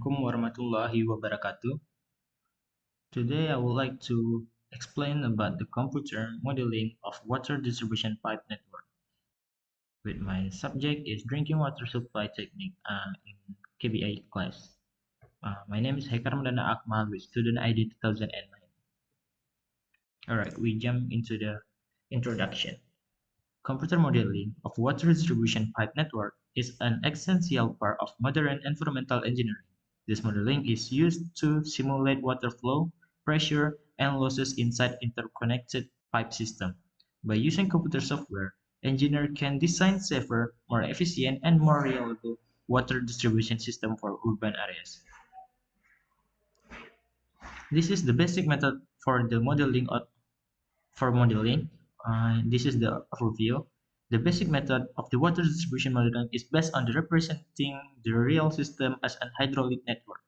Assalamualaikum warahmatullahi wabarakatuh. Today I would like to explain about the computer modeling of water distribution pipe network. With my subject is drinking water supply technique in KBA class. My name is Haikal Ramadhana Akmal with student ID 2009. Alright, we jump into the introduction. Computer modeling of water distribution pipe network is an essential part of modern environmental engineering. This modeling is used to simulate water flow, pressure, and losses inside interconnected pipe system. By using computer software, engineers can design safer, more efficient, and more reliable water distribution system for urban areas. This is the basic method for the modeling for modeling. This is the overview. The basic method of the water distribution modeling is based on the representing the real system as an hydraulic network.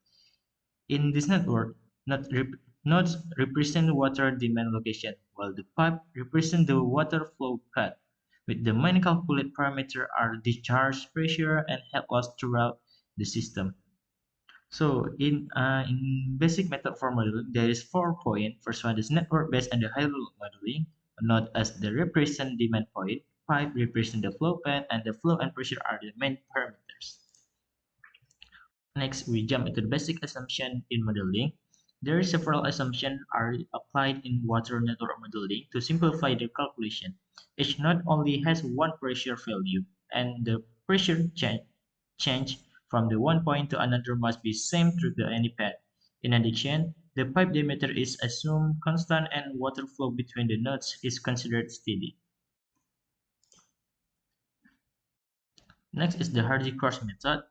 In this network, nodes represent water demand location, while the pipe represent the water flow path. With the main calculated parameter are discharge pressure and head loss throughout the system. So in basic method for modeling, there is 4 points. First one is network based on the hydraulic modeling, node as the represent demand point, pipe represent the flow path, and the flow and pressure are the main parameters. Next, we jump into the basic assumption in modeling. There are several assumptions are applied in water network modeling to simplify the calculation. Each node only has one pressure value, and the pressure change from the one point to another must be same through any path. In addition, the pipe diameter is assumed constant and water flow between the nodes is considered steady. Next is the Hardy-Cross method.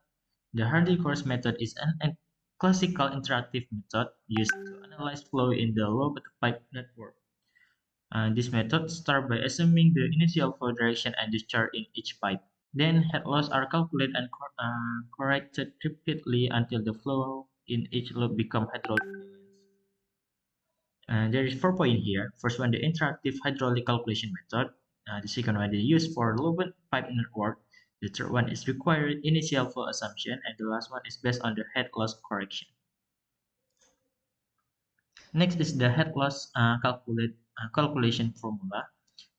The Hardy-Cross method is a classical interactive method used to analyze flow in the low pipe network. This method starts by assuming the initial flow direction and discharge in each pipe. Then head loss are calculated and corrected repeatedly until the flow in each loop become hydraulic balance. There is 4 points here. First one, the interactive hydraulic calculation method. The second one, the use for low pipe network. The third one is required initial flow assumption, and the last one is based on the head loss correction. Next is the head loss calculation formula.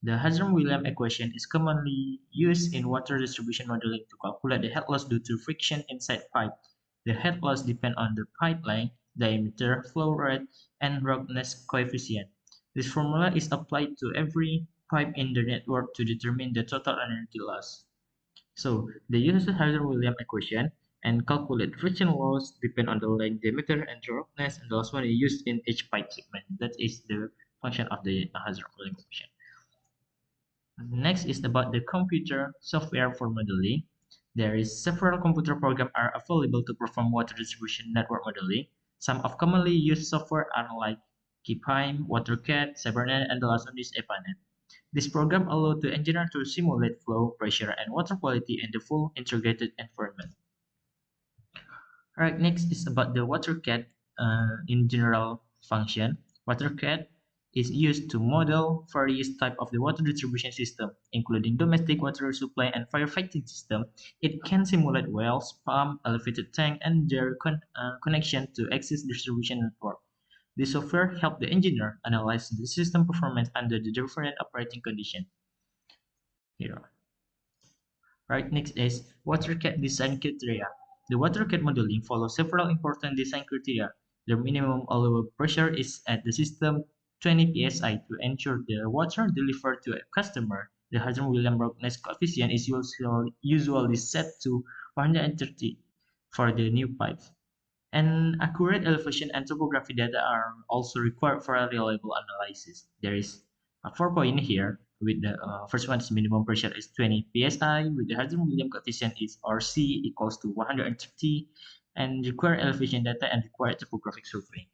The Hazard-Williams equation is commonly used in water distribution modeling to calculate the head loss due to friction inside pipe. The head loss depends on the pipe length, diameter, flow rate, and roughness coefficient. This formula is applied to every pipe in the network to determine the total energy loss. So they use the Hazard-Williams equation and calculate friction loss depend on the length, diameter, and roughness, and the last one is used in each pipe segment. That is the function of the Hazard-Williams equation. Next is about the computer software for modeling. There is several computer programs are available to perform water distribution network modeling. Some of commonly used software are like KeyPime, WaterCat, Cybernet, and the last one is EPANET. This program allows the engineer to simulate flow, pressure, and water quality in the full integrated environment. Alright, next is about the WaterCat in general function. WaterCat is used to model various types of the water distribution system, including domestic water supply and firefighting system. It can simulate wells, pump, elevated tank, and their connection to access distribution network. This software helps the engineer analyze the system performance under the different operating conditions. Here. Right, next is WaterCat design criteria. The WaterCat modeling follows several important design criteria. The minimum allowable pressure is at the system 20 psi to ensure the water delivered to a customer. The Hazard-Williams roughness coefficient is usually set to 130 for the new pipes. And accurate elevation and topography data are also required for a reliable analysis. There is a 4 point here with the first one is minimum pressure is 20 psi with the Hazard-Williams coefficient is RC equals to 130 and required elevation data and required topographic survey.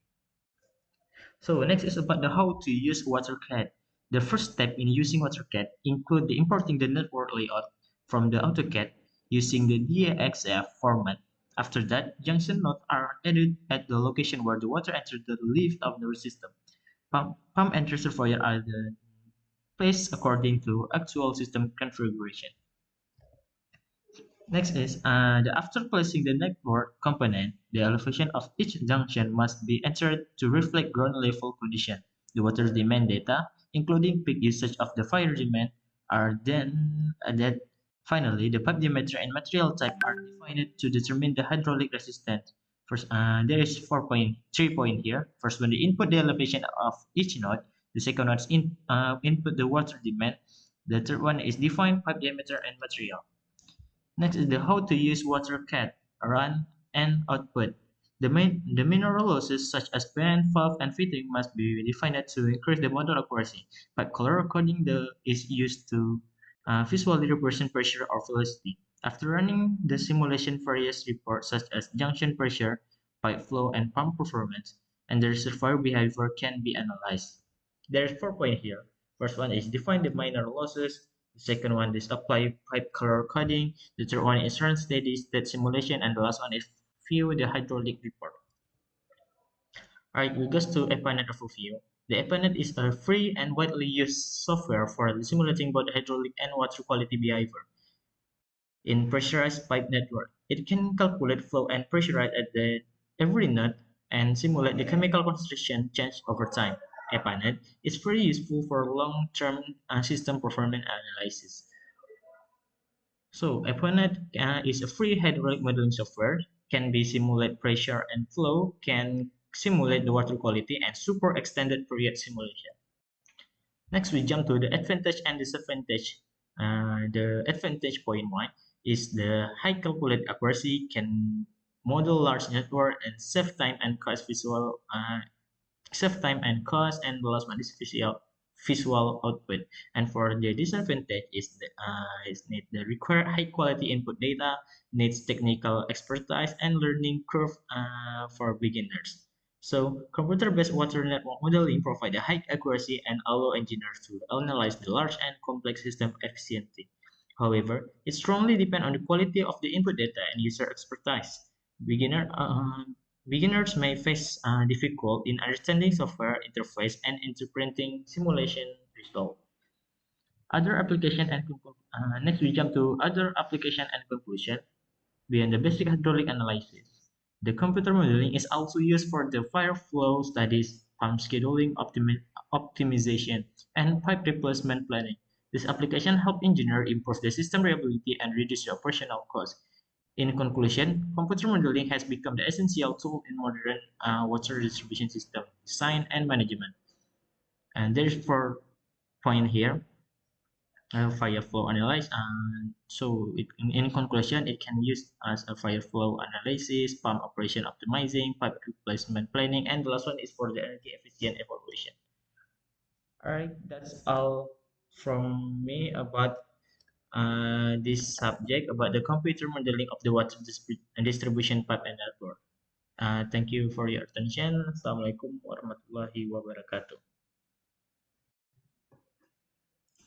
So next is about the how to use WaterCAD. The first step in using WaterCAD include the importing the network layout from the AutoCAD using the DAXF format. After that, junction nodes are added at the location where the water enters the lift of the system. Pump and reservoir are placed according to actual system configuration. Next is after placing the network component, the elevation of each junction must be entered to reflect ground level condition. The water demand data, including peak usage of the fire demand, are then added. Finally, the pipe diameter and material type are defined to determine the hydraulic resistance. First, there is 4.3 point here. First one, the input the elevation of each node. The second one is input the water demand. The third one is define pipe diameter and material. Next is the how to use WaterCat, run, and output. The mineral losses such as bend, valve, and fitting must be defined to increase the model accuracy. But color coding is used to visually represent pressure or velocity. After running the simulation, various reports such as junction pressure, pipe flow, and pump performance, and the reservoir behavior can be analyzed. There's 4 points here. First one is define the minor losses. The second one is apply pipe color coding. The third one is run steady state simulation, and the last one is view the hydraulic report. Alright, we go to APANET overview. The APANET is a free and widely used software for simulating both hydraulic and water quality behavior in pressurized pipe network. It can calculate flow and pressure rate at every node and simulate the chemical concentration change over time. APANET is very useful for long-term system performance analysis. So APANET is a free hydraulic modeling software, can be simulate pressure and flow, can simulate the water quality, and super extended period simulation. Next, we jump to the advantage and disadvantage. The advantage point one is the high calculate accuracy, can model large network and save time and cost, and the last one is visual output. And for the disadvantage is need the require high quality input data, needs technical expertise and learning curve for beginners. So computer-based water network modeling provide a high accuracy and allow engineers to analyze the large and complex system efficiently. However, it strongly depends on the quality of the input data and user expertise. Beginner Beginners may face difficult in understanding software interface and interpreting simulation results. Other application and next we jump to other application and conclusion beyond the basic hydraulic analysis. The computer modeling is also used for the fire flow studies, pump scheduling, optimization, and pipe replacement planning. This application help engineer improve the system reliability and reduce the operational cost. In conclusion, computer modeling has become the essential tool in modern water distribution system design and management. And there's 4 point here fire flow analysis. In conclusion, it can use as a fire flow analysis, pump operation optimizing, pipe replacement planning, and the last one is for the energy efficient evaluation. All right, that's all from me about this subject about the computer modeling of the water distribution pipe and network. Thank you for your attention. Assalamualaikum warahmatullahi wabarakatuh.